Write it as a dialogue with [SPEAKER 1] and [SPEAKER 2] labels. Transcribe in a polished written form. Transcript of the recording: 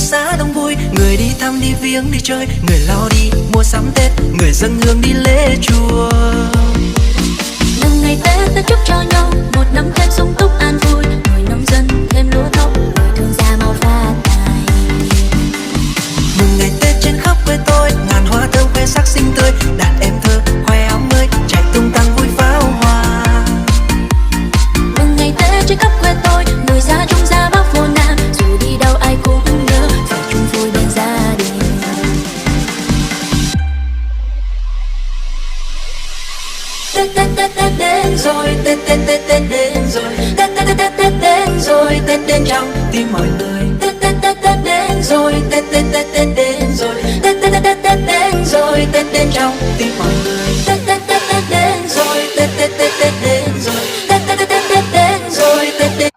[SPEAKER 1] xã đông vui, người đi thăm đi viếng đi chơi, người lo đi mua sắm Tết, người dâng hương đi lễ chùa.
[SPEAKER 2] Mừng ngày Tết ta chúc cho nhau một năm thêm sung túc an vui, người nông dân thêm lúa thóc, người thương gia mau phát tài.
[SPEAKER 1] Mừng ngày Tết trên khắp quê tôi, ngàn hoa thơm khoe sắc xinh tươi, đàn em thơ khoe áo mới chạy tung tăng vui pháo hoa.
[SPEAKER 2] Mừng ngày Tết trên khắp quê tôi, người già trung gia bắc vô nam, dù đi đâu ai cũng nhớ phải chung vui bên gia đình. Tết Tết Tết Tết đến rồi, Tết Tết Tết Tết đến rồi, Tết Tết Tết Tết đến rồi, Tết đến trong
[SPEAKER 1] Tim mọi người
[SPEAKER 2] Tết Tết Tết Tết đến rồi, Tết Tết Tết Tết đến rồi, Tết Tết Tết Tết đến rồi, Tết đến trong
[SPEAKER 1] tim mọi người
[SPEAKER 2] Tết Tết Tết Tết đến rồi, Tết Tết Tết Tết đến rồi, Tết Tết Tết Tết đến rồi, Tết đến.